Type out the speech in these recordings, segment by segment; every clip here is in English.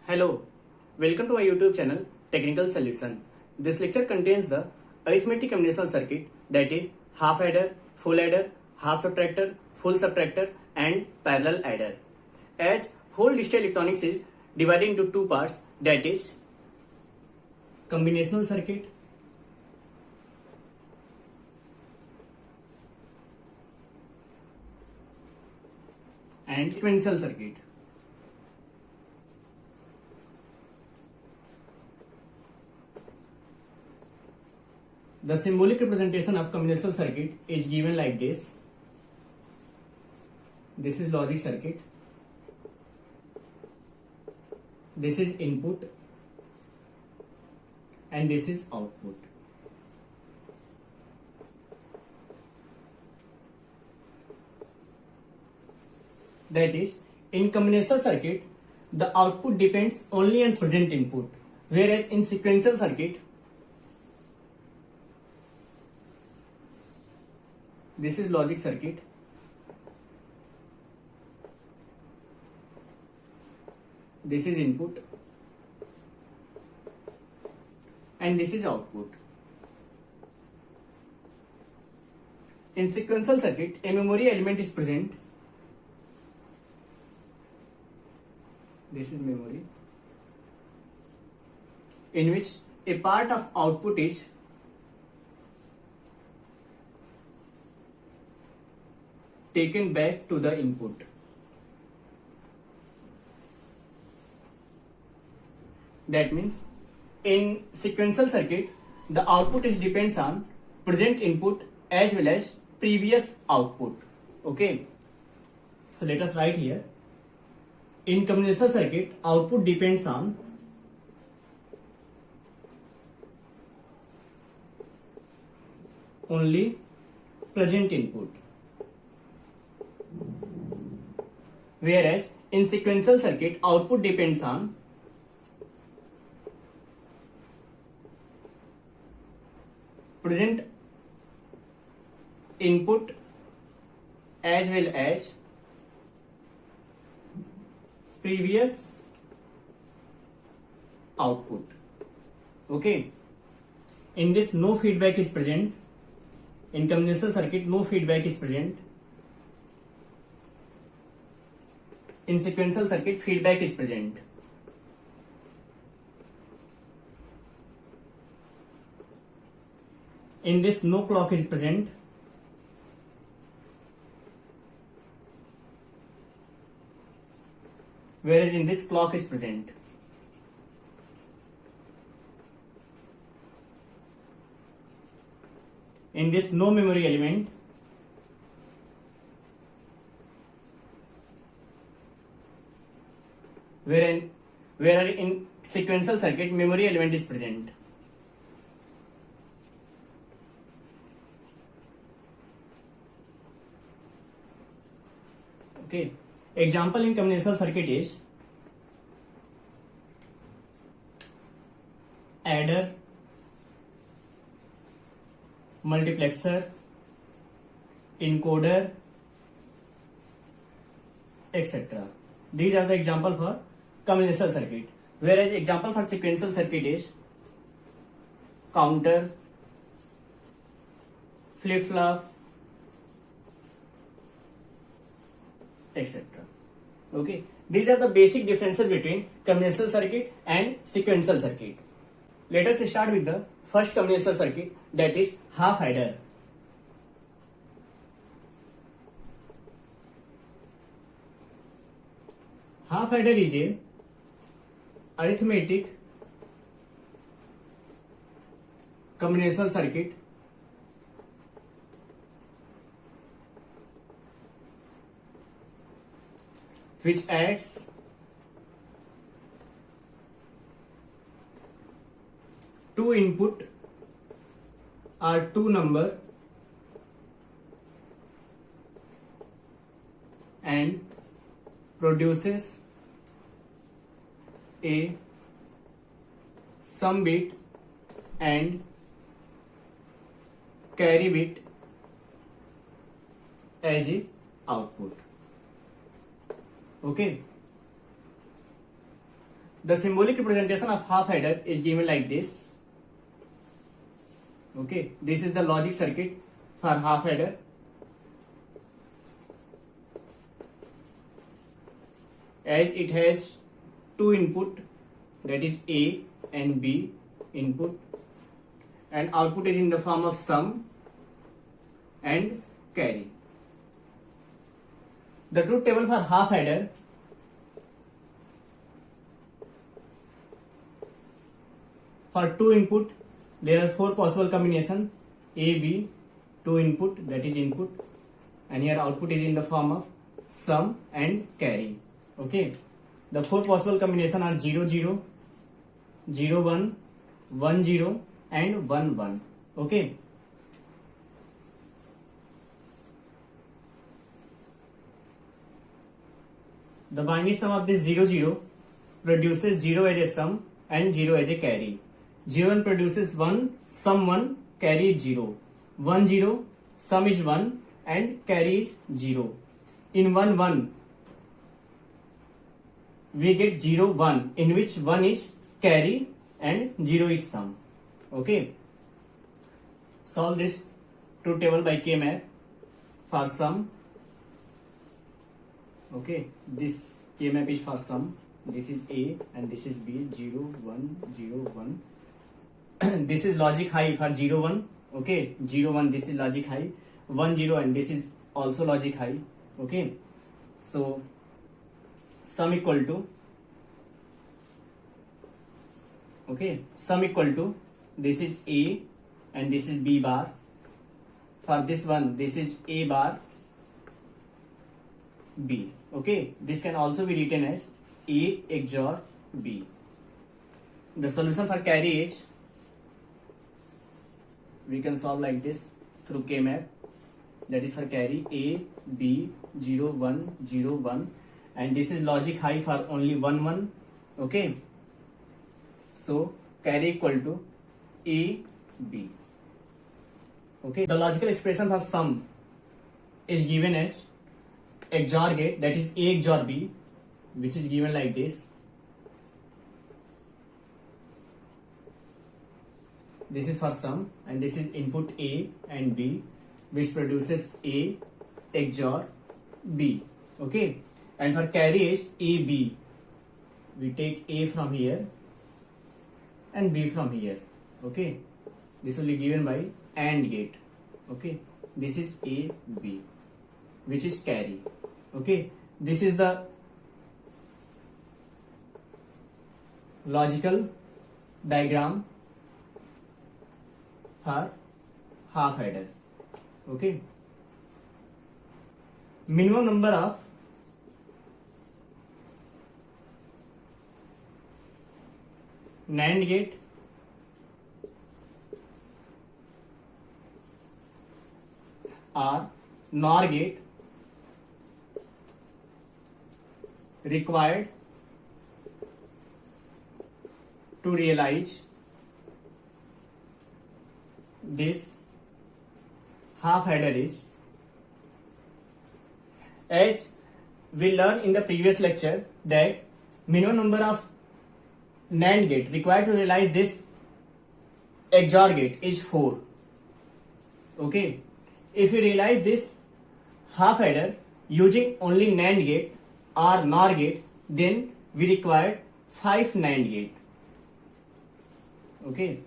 Hello, welcome to our YouTube channel Technical Solution. This lecture contains the arithmetic combinational circuit, that is half adder, full adder, half subtractor, full subtractor and parallel adder. As whole digital electronics is divided into two parts, that is combinational circuit and sequential circuit. The symbolic representation of combinational circuit is given like this. This is logic circuit. This is input and this is output. That is, in combinational circuit, the output depends only on present input, whereas in sequential circuit, this is logic circuit. This is input and this is output. In sequential circuit, a memory element is present. This is memory, in which a part of output is taken back to the input. That means in sequential circuit, the output is depends on present input as well as previous output. Okay, so let us write here. In combinational circuit, output depends on only present input, whereas in sequential circuit, output depends on present input as well as previous output. Okay, in this no feedback is present. In combinational circuit, no feedback is present. In sequential circuit, feedback is present. In this, no clock is present. Whereas in this, clock is present. In this, no memory element. Where in sequential circuit, memory element is present. Okay, example in combinational circuit is adder, multiplexer, encoder, etc. These are the example for combinational circuit. Whereas example for sequential circuit is counter, flip-flop, etc. Okay, these are the basic differences between combinational circuit and sequential circuit. Let us start with the first combinational circuit, that is half adder. Half adder is a arithmetic combinational circuit which adds two input or two number and produces a sum bit and carry bit as a output. Okay, The symbolic representation of half adder is given like this. Okay, this is the logic circuit for half adder. As it has two input, that is A and B input, and output is in the form of sum and carry. The truth table for half adder: for two input there are four possible combination: A, B, two input, that is input, and here output is in the form of sum and carry. Okay, the four possible combination are 0 0, 0 1, 1 0 and 1 1. Okay, the binary sum of this 0 0 produces 0 as a sum and 0 as a carry. 0 1 produces 1, sum 1, carry is 0. 1 0, sum is 1 and carry is 0. In 1 1 we get 0 1, in which 1 is carry and 0 is sum. Okay, solve this truth table by K-map for sum. Okay, this K-map is for sum. This is A and this is B. 0 1 0 1. This is logic high for 0 1. Okay, 0 1, this is logic high. 1 0 and this is also logic high. Okay, so sum equal to, okay, sum equal to, this is A and this is B bar. For this one, this is A bar B. Okay, this can also be written as A XOR B. The solution for carry is, we can solve like this through K-map, that is for carry A B 0 1 0 1, and this is logic high for only 1 1. Okay, so carry equal to A B. Okay, the logical expression for sum is given as XOR gate, that is A XOR B, which is given like this. This is for sum and this is input A and B, which produces A XOR B. Okay, and for carry is A B. We take A from here and B from here. Okay, this will be given by AND gate. Okay, this is A B, which is carry. Okay, this is the logical diagram for half adder. Okay, minimum number of NAND gate or NOR gate required to realize this half adder is, as we learned in the previous lecture, that minimum number of NAND gate required to realize this XOR gate is 4. Okay, if we realize this half adder using only NAND gate or NOR gate, then we require 5 NAND gate. Okay,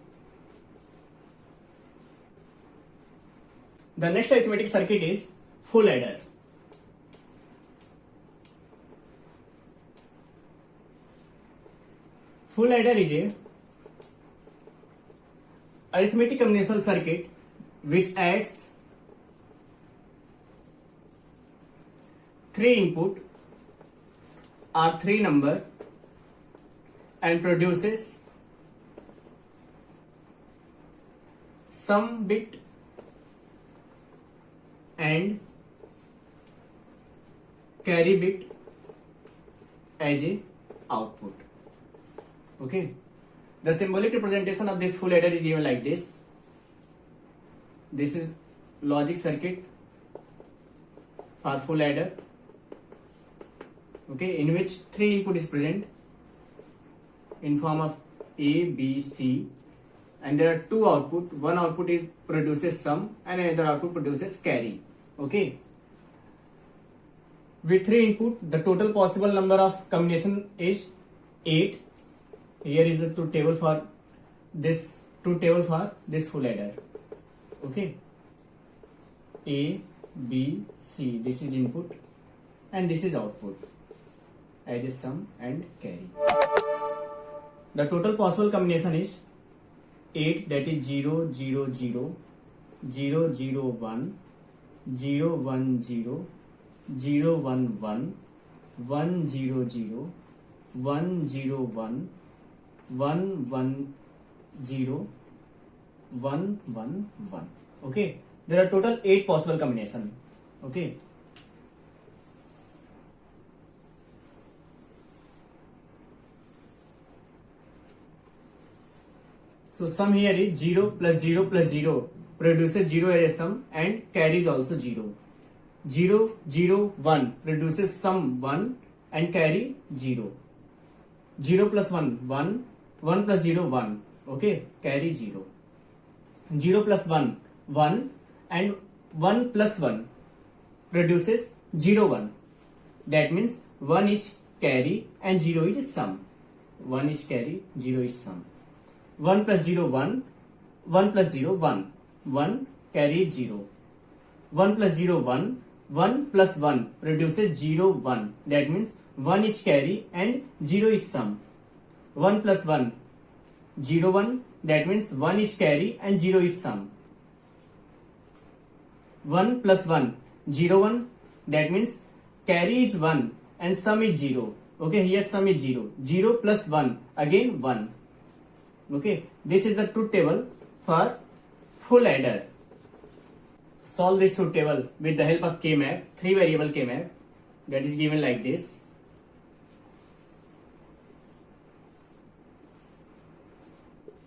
the next arithmetic circuit is full adder. Full adder is a arithmetic combinational circuit which adds 3 input or 3 number and produces sum bit and carry bit as a output. Okay, the symbolic representation of this full adder is given like this. This is logic circuit for full adder. Okay, in which 3 input is present in form of A, B, C, and there are two output. One output is produces sum and another output produces carry. Okay. With 3 input, the total possible number of combination is 8. Here is the truth table for this full adder. Okay. A, B, C. This is input and this is output as a sum and carry. The total possible combination is 8, that is 0, 0, 0, 0, 0, 1, 0, 1, 0, 0, 1, 1, 1, 0, 0, 1, 0, 1, 1, 1, 0, 1, 1, 1. Okay. There are total 8 possible combination. Okay. So sum here is 0 plus 0 plus 0 produces 0 as a sum and carry is also 0. 0, 0, 1 produces sum 1 and carry 0. 0 plus 1, 1. 1 plus 0, 1. Okay, carry 0. 0 plus 1, 1 and 1 plus 1 produces 0, 1. That means 1 is carry and 0 is sum. 1 is carry, 0 is sum. 1 plus 0, 1. 1 plus 0, 1. 1 carry 0. 1 plus 0, 1. 1 plus 1 produces 0, 1. That means 1 is carry and 0 is sum. 1 plus 1, 0, 1. That means 1 is carry and 0 is sum. 1 plus 1, 0, 1. That means carry is 1 and sum is 0. Okay, here sum is 0. 0 plus 1, again 1. Okay, this is the truth table for full adder. Solve this truth table with the help of K-map, 3 variable K-map, that is given like this.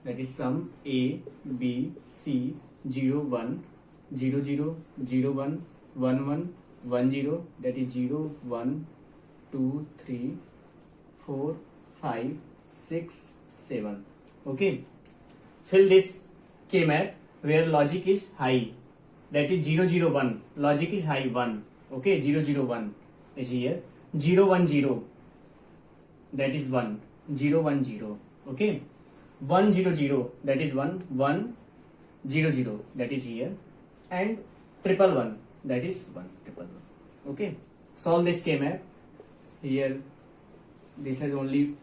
That is sum A, B, C, 0, 1, 0, 0, 0, 1, 1, 1, 1, 0, that is 0, 1, 2, 3, 4, 5, 6, 7. Okay. Fill this K-map where logic is high. That is 0, 0, 1. Logic is high 1. Okay, 0, 0, 1 is here. 0, 1, 0. That is 1. 0, 1, 0. Okay. 1, 0, 0. That is 1. 1, 0, 0. That is here. And 1, 1, 1. That is 1, 1, 1. Okay. Solve this K-map. Here, this is only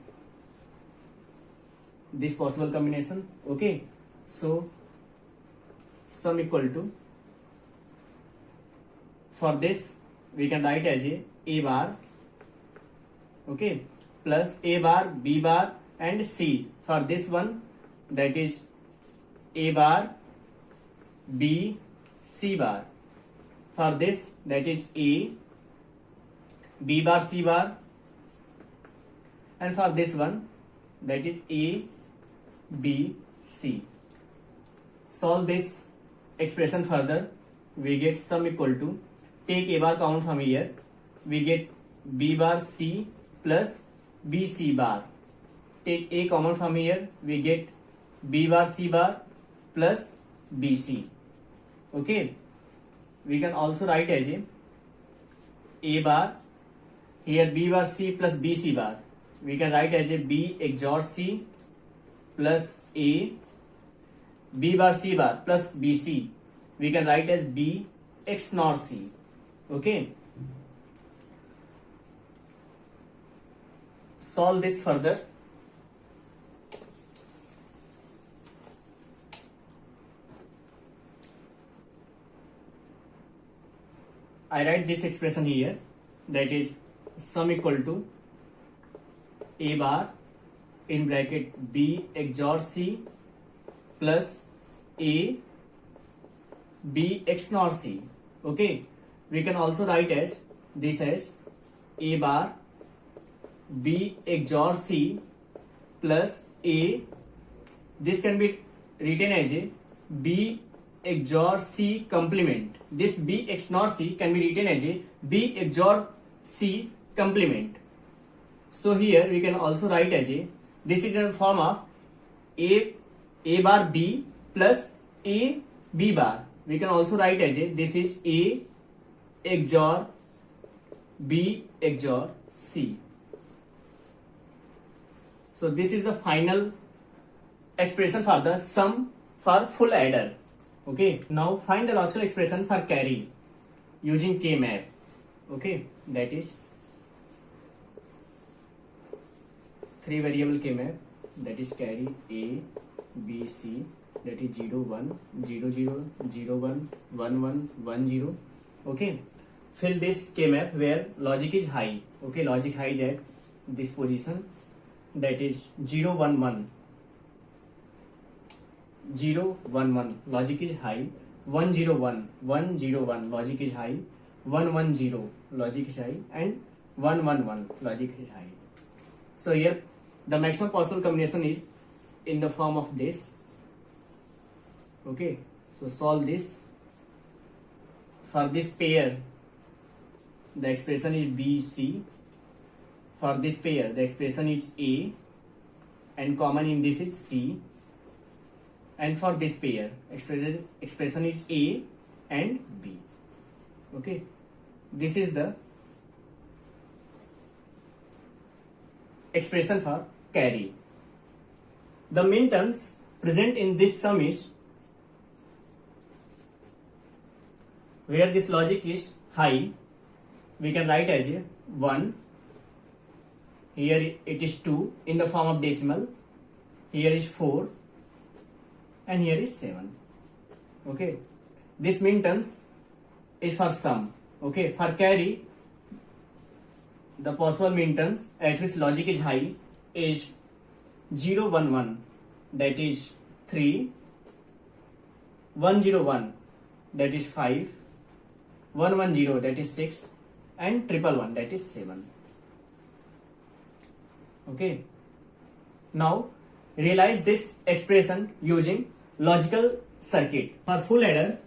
this possible combination. Okay. So, sum equal to, for this we can write as a bar, okay, plus A bar, B bar and C. For this one, that is A bar, B, C bar. For this, that is A, B bar, C bar. And for this one, that is A, B, C. Solve this expression further. We get sum equal to, take A bar common from here, we get B bar C plus B C bar. Take A common from here, we get B bar C bar plus B C. Okay. We can also write as A bar, here B bar C plus B C bar. We can write as a B XOR C plus A, B bar C bar plus B C. We can write as B XNOR C. Okay. Solve this further. I write this expression here, that is sum equal to A bar in bracket B XOR C plus A, B XNOR C. Okay. We can also write as this as A bar B XOR C plus A. This can be written as a B XOR C complement. This B XNOR C can be written as a B XOR C complement. So here we can also write as a this is in the form of a bar b plus a b bar. We can also write as a, this is a XOR b XOR c. So this is the final expression for the sum for full adder. Okay, now find the logical expression for carry using K-map. Okay, that is 3 variable K-map, that is carry a b c, that is 0 1 0 0 0 1 1 1 1 0. Okay, fill this K-map where logic is high. Okay, logic high is at this position, that is 0 1 1 0 1 1, logic is high. 1 0 1 1 0 1, logic is high. 1 1 0, logic is high, and 1 1 1, logic is high. So here the maximum possible combination is in the form of this. Okay, so solve this. For this pair, the expression is b c. For this pair, the expression is a, and common in this is c. And for this pair, expression is a and b. Okay, this is the expression for carry. The min terms present in this sum is, where this logic is high, we can write as a 1. Here it is 2 in the form of decimal. Here is 4. And here is 7. Okay, this min terms is for sum. Okay, for carry, the possible min terms at which logic is high is 0 1 1, that is 3, 1 0 1, that is 5, 1 1 0, that is 6, and 1 1 1, that is 7. Okay, now realize this expression using logical circuit. For full adder,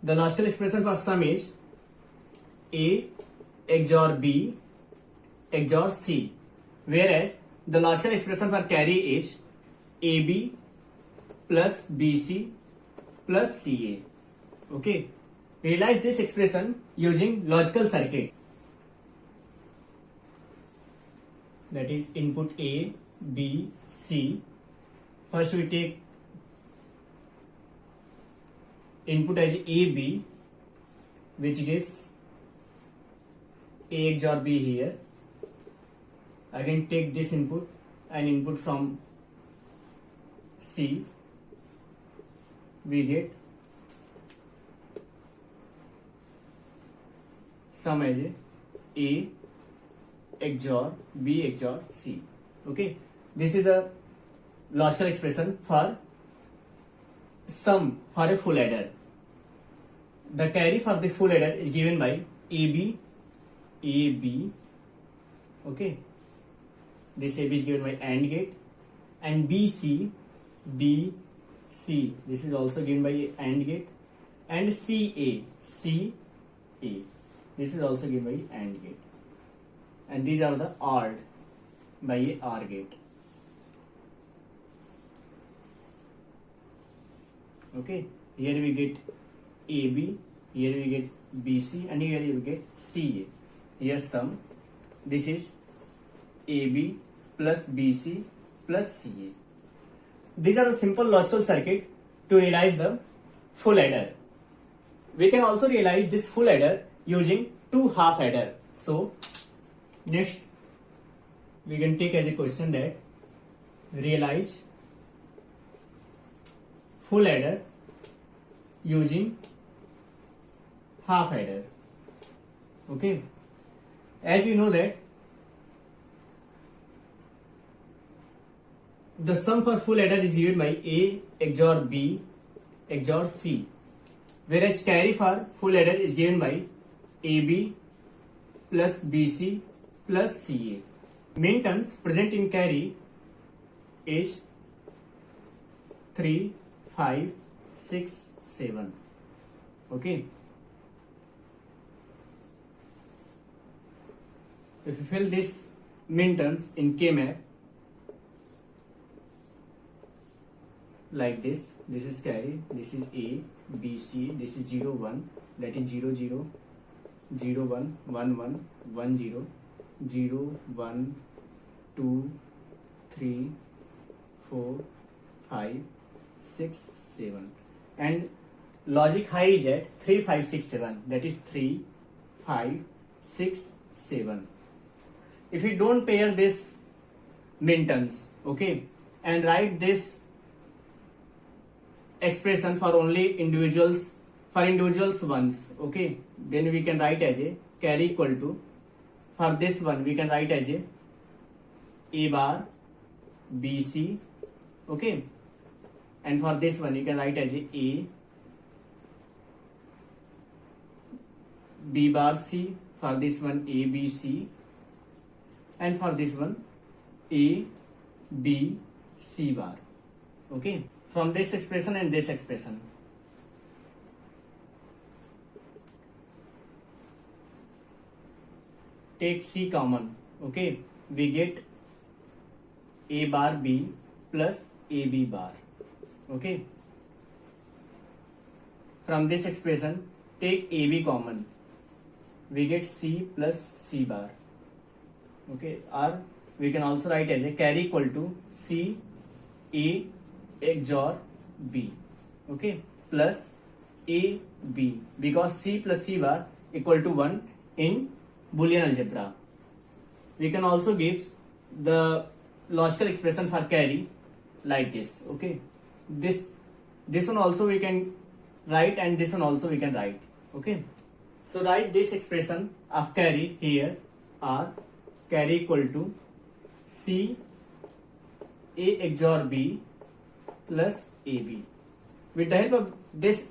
the logical expression for sum is a XOR b XOR c, whereas the logical expression for carry is ab plus bc plus ca. Okay, realize this expression using logical circuit. That is input a b c. First we take input as a b, which gives a XOR b here. Again take this input and input from c, we get sum as a XOR b XOR c. Okay, this is a logical expression for sum for a full adder. The carry for this full adder is given by ab. Okay, this ab is given by AND gate, and bc. This is also given by AND gate, and ca. This is also given by AND gate, and these are the ORed by a OR gate. Okay, here we get AB, here we get BC, and here we get CA. Here sum, this is AB plus BC plus CA. These are the simple logical circuit to realize the full adder. We can also realize this full adder using two half adder. So next we can take as a question that realize full adder using half adder. Okay, as you know that the sum for full adder is given by A XOR B XOR C, whereas carry for full adder is given by AB plus BC plus CA. Min terms present in carry is 3, 5, 6, 7. Okay. if you fill this minterms in K-map like this is carry, this is A, B, C, this is 0, 1, that is 0, 0, 0, 1, 1, 1, 1, 0, 0, 1, 2, 3, 4, 5, 6, 7, and logic high is at 3, 5, 6, 7, that is 3, 5, 6, 7. If you don't pair this minterms, okay, and write this expression for only individuals, ones, okay, then we can write as a carry equal to, for this one we can write as a bar B C, okay, and for this one you can write as a B bar C, for this one A B C, and for this one A B C bar, okay, from this expression and this expression. Take C common, okay, we get A bar B plus AB bar, okay. From this expression take AB common, we get C plus C bar, okay, or we can also write as a carry equal to C A XOR B, okay, plus A B, because C plus C bar equal to 1 in Boolean algebra. We can also give the logical expression for carry like this, okay, this one also we can write, and this one also we can write, okay. So write this expression of carry here, or carry equal to C A XOR B plus AB. With the help of this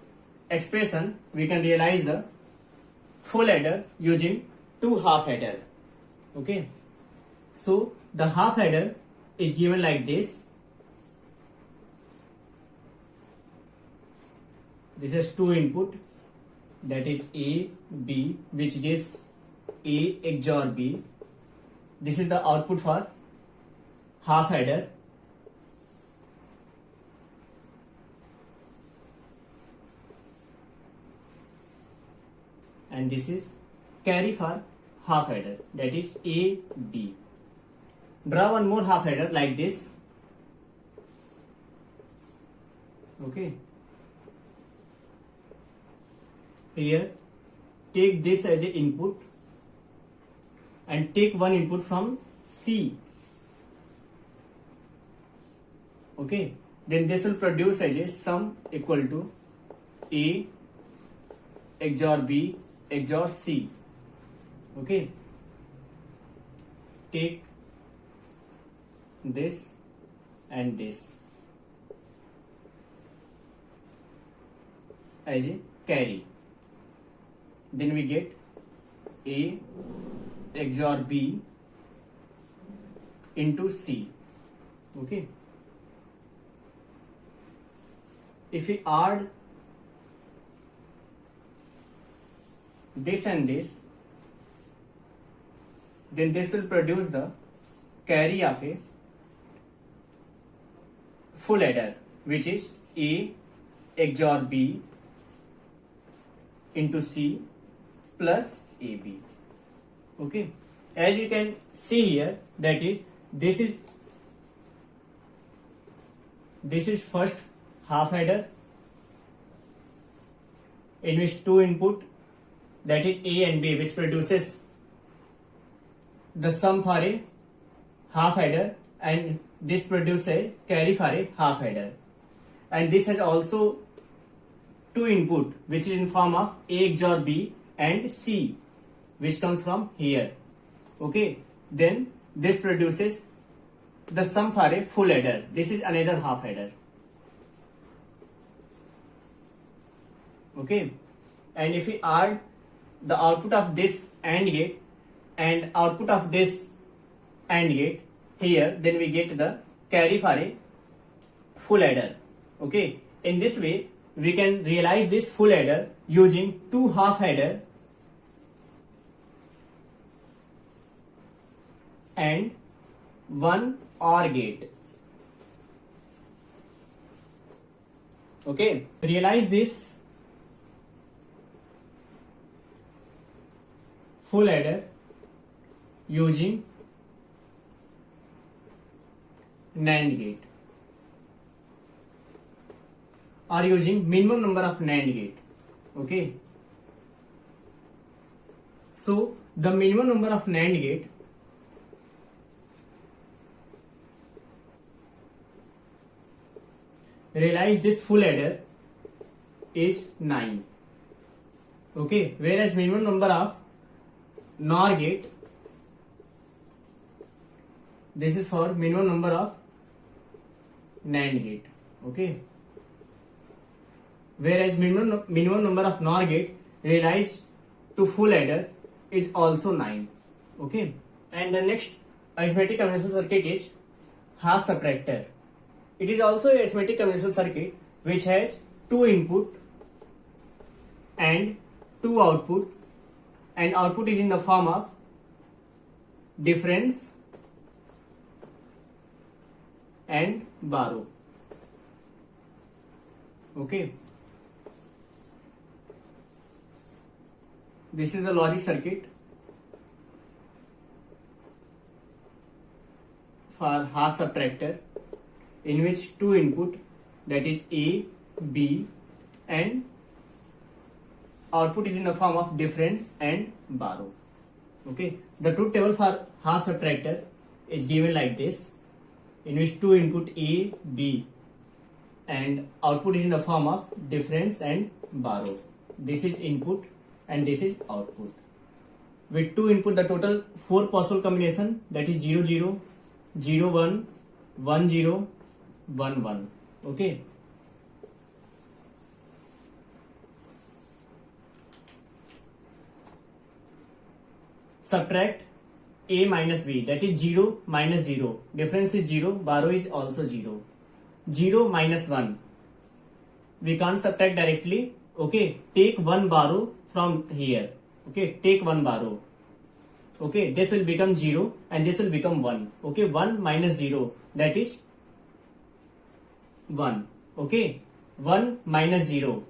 expression we can realize the full adder using two half adder, okay. So the half adder is given like this. This is two input, that is A B, which gives A XOR B. This is the output for half adder, and this is carry for half adder, that is A B. Draw one more half adder like this, okay. Here take this as an input and take one input from C, okay. Then this will produce as a sum equal to A XOR B XOR C, okay. Take this and this as a carry, then we get A XOR B into C, okay. If we add this and this, then this will produce the carry of a full adder, which is A XOR B into C plus AB, okay. As you can see here, that is this is first half adder in which two input, that is A and B, which produces the sum for a half adder, and this produces a carry for a half adder, and this has also two input, which is in form of A XOR B and C, which comes from here, okay. Then this produces the sum for a full adder, this is another half adder, okay. And if we add the output of this AND gate and output of this AND gate here, then we get the carry for a full adder, okay. In this way we can realize this full adder using two half adder and one OR gate. Okay, realize this full adder using NAND gate or using minimum number of NAND gate. Okay, so the minimum number of NAND gate realize this full adder is 9. Okay, whereas minimum number of NOR gate, this is for minimum number of NAND gate. Okay, whereas minimum number of NOR gate realized to full adder is also 9. Okay, and the next arithmetic conventional circuit is half subtractor. It is also a arithmetic conventional circuit which has 2 input and 2 output, and output is in the form of difference and borrow. Okay, this is the logic circuit for half subtractor, in which 2 input, that is A, B, and output is in the form of difference and borrow. Okay, the truth table for half subtractor is given like this, in which 2 input A, B, and output is in the form of difference and borrow. This is input and this is output. With 2 input, the total 4 possible combination, that is 0 0, 0 1, 1 0, 1 1. Okay, subtract A minus B, that is 0 minus 0, difference is 0, borrow is also 0. 0 minus 1, we can't subtract directly. Okay, take 1 borrow from here. Okay, take 1 borrow. Okay, this will become 0 and this will become 1. Okay, 1 minus 0, that is 1. Okay, 1 minus 0,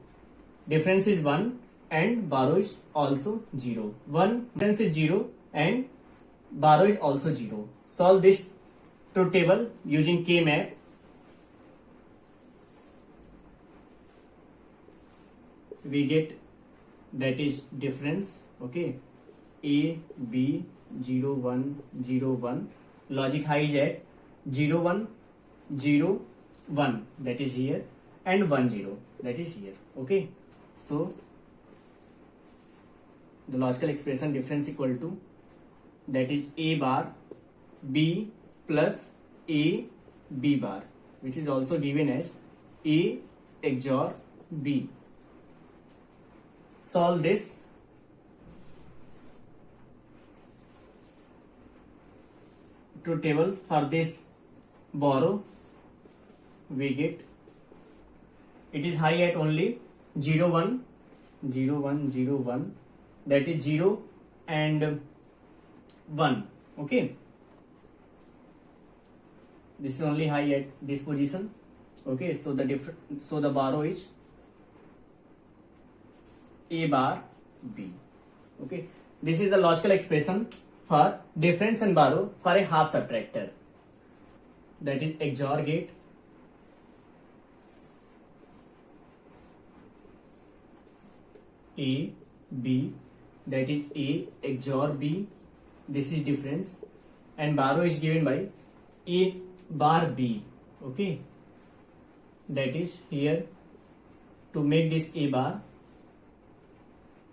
difference is 1 and borrow is also 0. 1 difference is 0 and borrow is also 0. Solve this truth table using K-map. We get, that is difference. Okay, A, B, 0 1, 0 1. Logic high is at 0 1, 0 1, that is here, and 1 0, that is here. Okay, so the logical expression difference equal to, that is A bar B plus A B bar, which is also given as A XOR B. Solve this. Truth table for this borrow, we get, it is high at only 0 1, 0 1, 0 1, that is 0 and 1. Okay, this is only high at this position. Okay, so the borrow is A bar B. Okay, this is the logical expression for difference and borrow for a half subtractor, that is XOR gate. A B, that is A XOR B, this is difference, and borrow is given by A bar B. Okay, that is here. To make this A bar,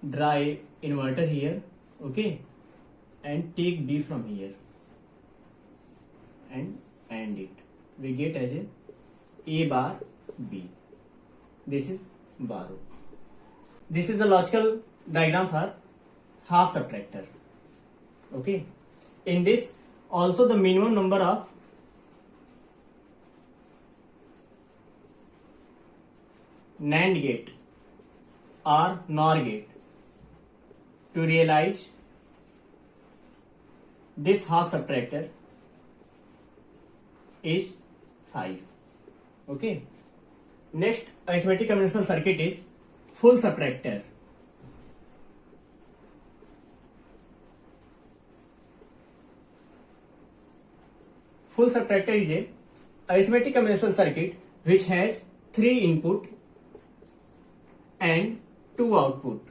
draw a inverter here. Okay, and take B from here and AND it. We get as A bar B. This is borrow. This is the logical diagram for half subtractor. Okay, in this also the minimum number of NAND gate or NOR gate to realize this half subtractor is 5. Okay. Next arithmetic conventional circuit is full subtractor. Full subtractor is a arithmetic conventional circuit which has 3 input and 2 output,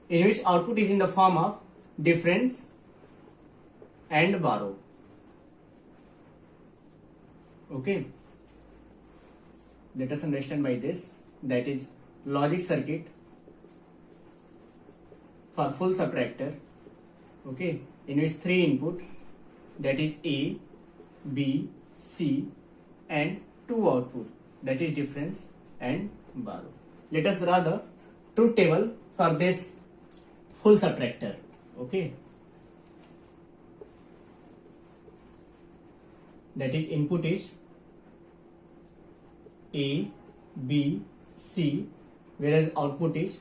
in which output is in the form of difference and borrow. Okay, let us understand by this, that is logic circuit for full subtractor. Okay, in which 3 input, that is A, B, C, and 2 output, that is difference and borrow. Let us draw the truth table for this full subtractor. Okay, that is input is A, B, C, whereas output is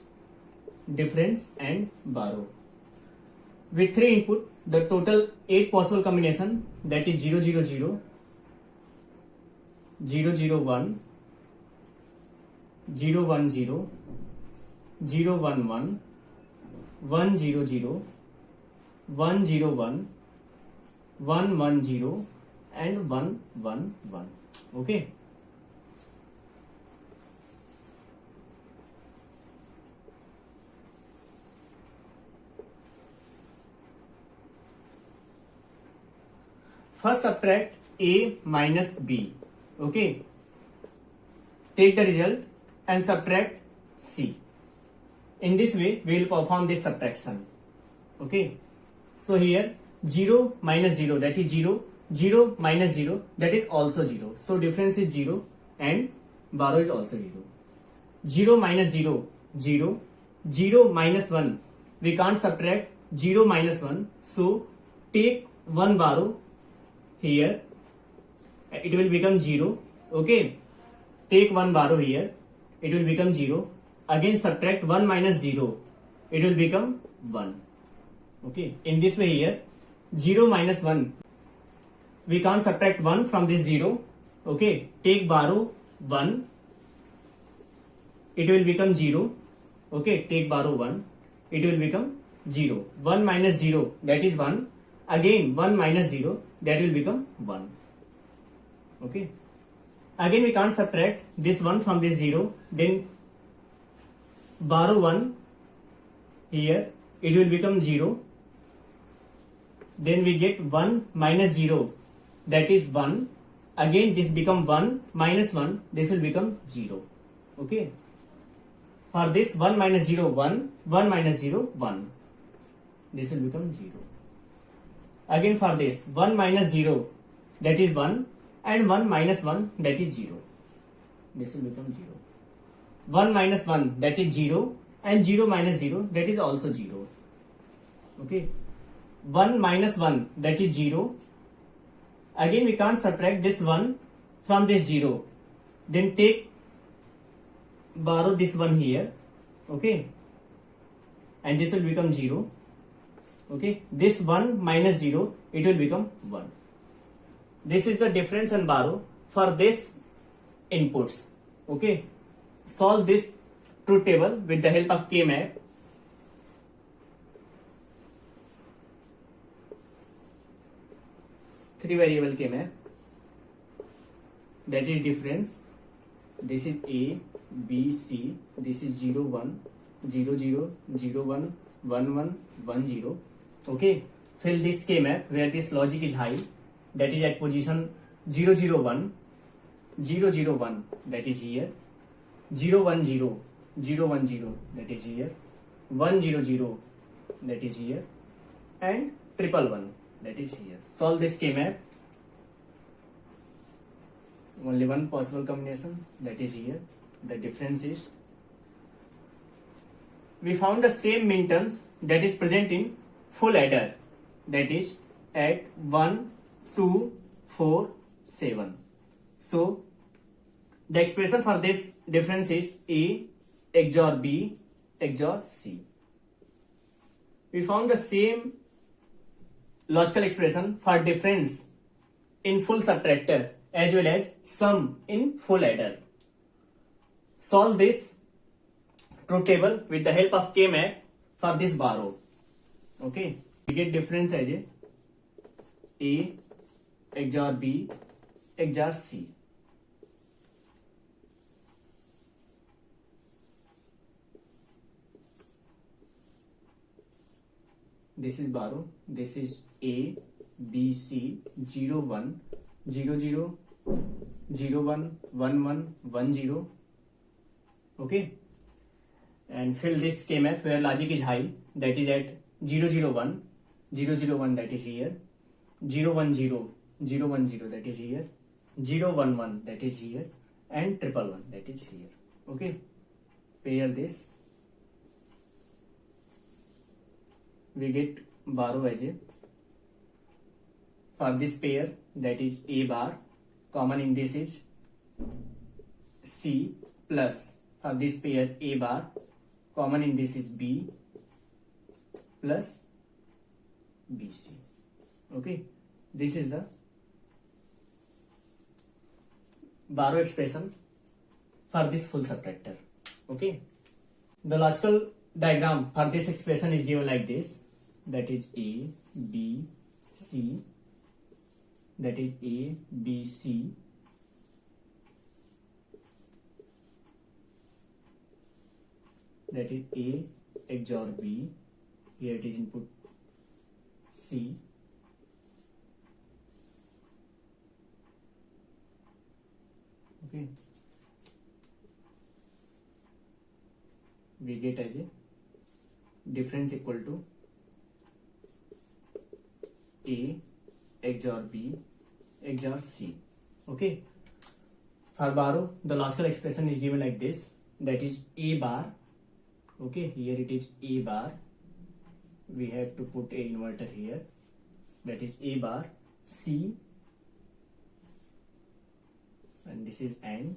difference and borrow. With 3 input, the total 8 possible combination, that is 0, 0, 0, 0, 0, 1, 0, 1, 0, 0, 1, 1, 1, 0, 0, 1, 0, 1, 1, 1, 0, and 1, 1, 1. Okay. First subtract A minus B. Okay. Take the result and subtract C. In this way, we will perform this subtraction. Okay. So here 0 minus 0, that is 0. 0 minus 0, that is also 0. So difference is 0 and borrow is also 0. 0 minus 0, 0. 0 minus 1, we can't subtract 0 minus 1. So take 1 borrow here, it will become 0. Okay, take 1 borrow here, it will become 0. Again subtract 1 minus 0, it will become 1. Okay, in this way here 0 minus 1, we can't subtract 1 from this 0. Okay, take borrow 1, it will become 0. Okay, take borrow 1, it will become 0. 1 minus 0, that is 1. Again 1 minus 0, that will become 1. Okay, again we can't subtract this 1 from this 0, then borrow 1 here, it will become 0. Then we get 1 minus 0, that is 1. Again this become 1 minus 1, this will become 0. Okay, for this 1 minus 0, 1, 1 minus 0, 1, this will become 0. Again for this 1 minus 0, that is 1, and 1 minus 1, that is 0. This will become 0. 1 minus 1, that is 0, and 0 minus 0, that is also 0. Okay, 1 minus 1, that is 0. Again we can't subtract this 1 from this 0. Then take borrow this 1 here. Okay, and this will become 0. Okay, this 1 minus 0, it will become 1. This is the difference and borrow for this inputs. Okay, solve this truth table with the help of K-map. Three variable K-map, that is difference. This is A, B, C. This is 0, 1, 0, 0, 0, 1, 1, 1, 1, 0. Okay, fill this K-map where this logic is high, that is at position 0, 0, 1, 0, 0, 1, that is here, 0, 1, 0, 0, 1, 0, that is here, 1, 0, 0, that is here, and 1, 1, 1, that is here. Solve this K-map. Only one possible combination, that is here. The difference is, we found the same minterms that is present in full adder, that is at 1, 2, 4, 7. So the expression for this difference is A XOR B XOR C. We found the same logical expression for difference in full subtractor as well as sum in full adder. Solve this truth table with the help of K-map for this borrow. Okay, we get difference as A XOR B XOR C. This is borrow. This is A B C 0 1 0 0 0 1 1 1 1 0. Okay, and fill this K-map where logic is high, that is at 0 0 1 0 0 1, that is here, 0 1 0 0 1 0, that is here, 0 1 1, that is here, and 1 1 1, that is here. Okay, pair this, we get borrow as a, for this pair, that is A bar, common in this is C, plus for this pair A bar, common in this is B plus BC. Okay, this is the borrow expression for this full subtractor. Okay, the logical diagram for this expression is given like this, that is A B C, that is A B C, that is A XOR B, here it is input C, okay, we get as a difference equal to A XOR B XOR C. Okay, for borrow the logical expression is given like this, that is A bar. Okay, here it is A bar, we have to put a inverter here, that is A bar C, and this is AND.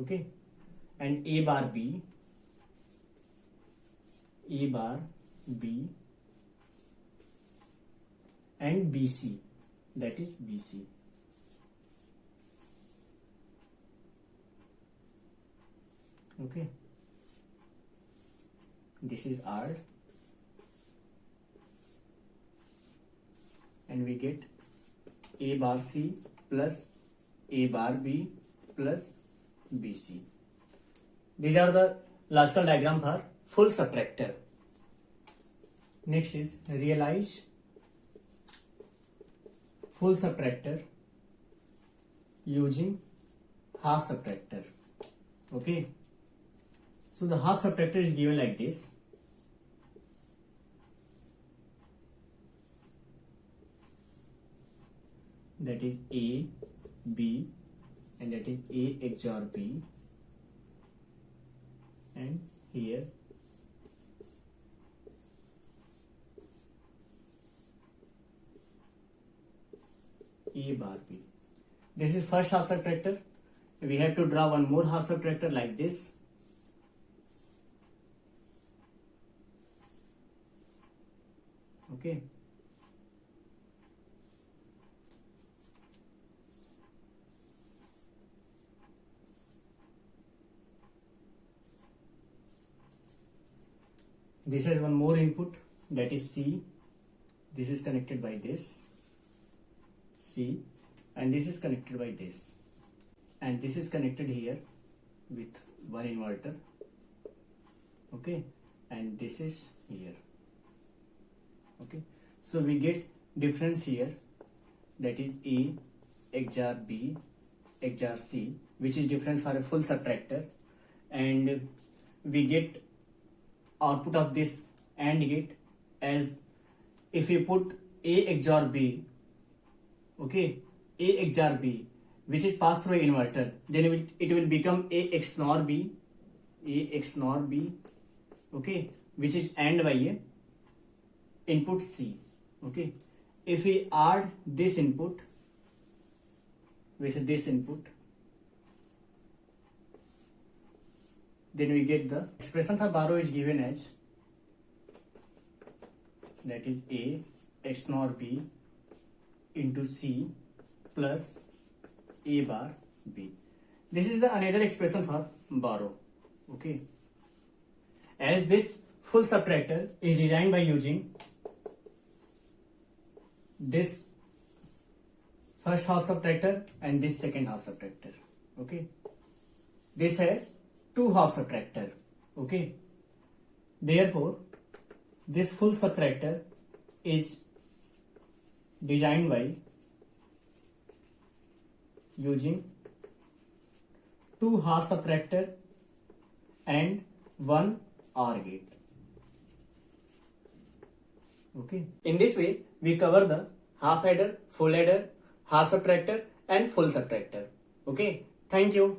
Okay, and A bar B, A bar B, and BC, that is BC. Okay, this is R, and we get A bar C plus A bar B plus BC. These are the logical diagram for full subtractor. Next is realize full subtractor using half subtractor. Okay, so the half subtractor is given like this, that is A B, and that is A XOR B, and here A bar B. This is first half subtractor. We have to draw one more half subtractor like this. Okay, this has one more input, that is C. This is connected by this C, and this is connected by this, and this is connected here with one inverter. Okay, and this is here. Okay, so we get difference here, that is A XOR B XOR C, which is difference for a full subtractor, and we get output of this AND gate as if we put A XOR B, okay, A XOR B, which is passed through an inverter, then it will become A XNOR B, A XNOR B, okay, which is AND by a input C. Okay, if we add this input with this input, then we get the expression for borrow is given as, that is A x naught b into c plus a bar b. This is the another expression for borrow. Okay. As this full subtractor is designed by using this first half subtractor and this second half subtractor. Okay. This has two half subtractor. Okay. Therefore, this full subtractor is designed by using two half subtractor and one OR gate. Okay. In this way, we cover the half adder, full adder, half subtractor and full subtractor. Okay. Thank you.